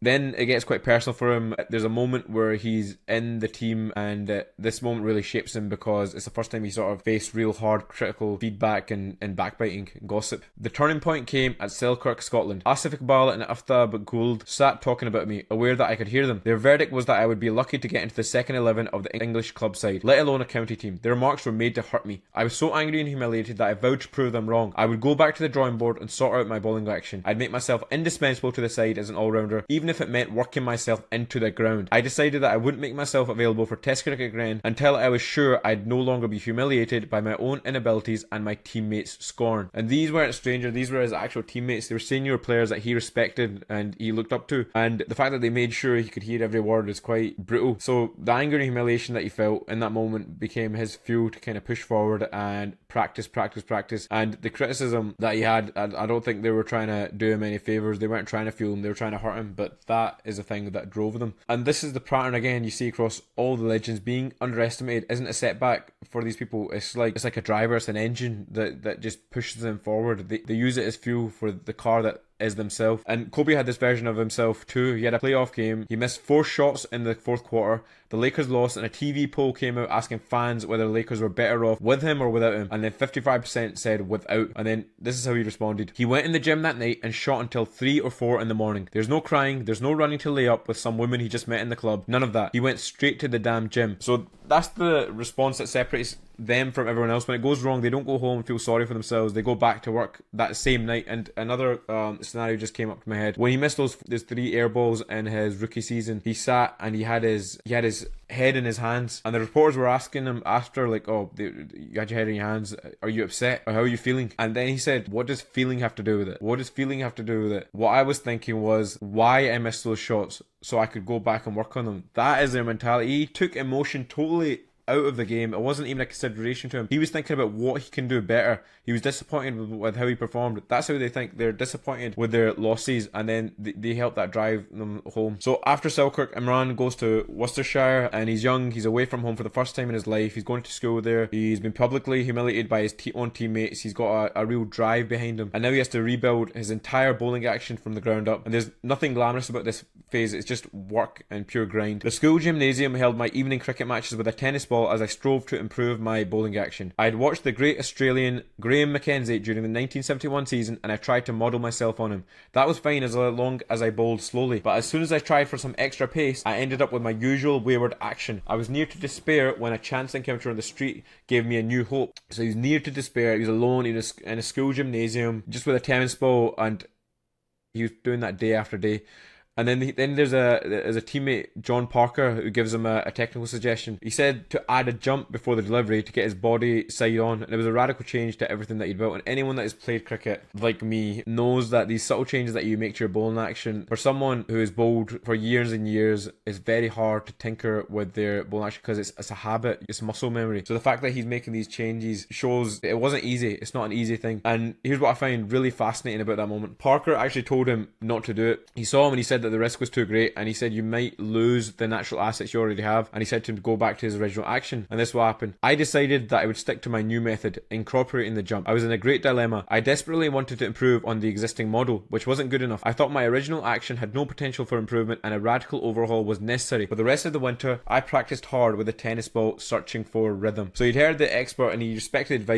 Then it gets quite personal for him. There's a moment where he's in the team, and this moment really shapes him because it's the first time he sort of faced real hard critical feedback and backbiting and gossip. The turning point came at Selkirk, Scotland. Asif Iqbal and Aftab Gould sat talking about me, aware that I could hear them. Their verdict was that I would be lucky to get into the second 11 of the English club side, let alone a county team. Their remarks were made to hurt me. I was so angry and humiliated that I vowed to prove them wrong. I would go back to the drawing board and sort out my bowling action. I'd make myself indispensable to the side as an all-rounder, even if it meant working myself into the ground. I decided that I wouldn't make myself available for Test cricket again until I was sure I'd no longer be humiliated by my own inabilities and my teammates' scorn. And these weren't strangers, these were his actual teammates. They were senior players that he respected and he looked up to. And the fact that they made sure he could hear every word is quite brutal. So the anger and humiliation that he felt in that moment became his fuel to kind of push forward and practice. And the criticism that he had, I don't think they were trying to do him any favours. They weren't trying to fuel him, they were trying to hurt him. But that is the thing that drove them. And this is the pattern again you see across all the legends. Being underestimated isn't a setback for these people. It's like a driver, it's an engine that just pushes them forward. They use it as fuel for the car that is themselves. And Kobe had this version of himself too. He had a playoff game. He missed 4 shots in the fourth quarter. The Lakers lost, and a TV poll came out asking fans whether the Lakers were better off with him or without him. And then 55% said without. And then this is how he responded. He went in the gym that night and shot until 3 or 4 in the morning. There's no crying. There's no running to lay up with some woman he just met in the club. None of that. He went straight to the damn gym. So that's the response that separates them from everyone else. When it goes wrong, they don't go home and feel sorry for themselves. They go back to work that same night. And another scenario just came up to my head. When he missed those 3 air balls in his rookie season, he sat and he had his head in his hands, and the reporters were asking him after, like, oh, you had your head in your hands, are you upset, or how are you feeling? And then he said, what does feeling have to do with it? What does feeling have to do with it? What I was thinking was why I missed those shots so I could go back and work on them. That is their mentality. He took emotion totally out of the game. It wasn't even a consideration to him. He was thinking about what he can do better. He was disappointed with how he performed. That's how they think. They're disappointed with their losses, and then they help that drive them home. So after Selkirk, Imran goes to Worcestershire, and he's young. He's away from home for the first time in his life. He's going to school there. He's been publicly humiliated by his own teammates. He's got a real drive behind him, and now he has to rebuild his entire bowling action from the ground up. And there's nothing glamorous about this phase. It's just work and pure grind. The school gymnasium held my evening cricket matches with a tennis ball as I strove to improve my bowling action. I had watched the great Australian Graham Mackenzie during the 1971 season, and I tried to model myself on him. That was fine as long as I bowled slowly, but as soon as I tried for some extra pace, I ended up with my usual wayward action. I was near to despair when a chance encounter on the street gave me a new hope. So he was near to despair. He was alone in a school gymnasium, just with a tennis ball, and he was doing that day after day. And then there's a teammate, John Parker, who gives him a technical suggestion. He said to add a jump before the delivery to get his body side on, and it was a radical change to everything that he'd built. And anyone that has played cricket, like me, knows that these subtle changes that you make to your bowling action, for someone who has bowled for years and years, is very hard to tinker with their bowling action because it's a habit, it's muscle memory. So the fact that he's making these changes shows it wasn't easy. It's not an easy thing. And here's what I find really fascinating about that moment. Parker actually told him not to do it. He saw him and he said that the risk was too great, and he said you might lose the natural assets you already have, and he said to him to go back to his original action. And this will happen. I decided that I would stick to my new method, incorporating the jump. I was in a great dilemma. I desperately wanted to improve on the existing model, which wasn't good enough. I thought my original action had no potential for improvement, and a radical overhaul was necessary. For the rest of the winter, I practiced hard with a tennis ball, searching for rhythm. So he'd heard the expert and he respected advice,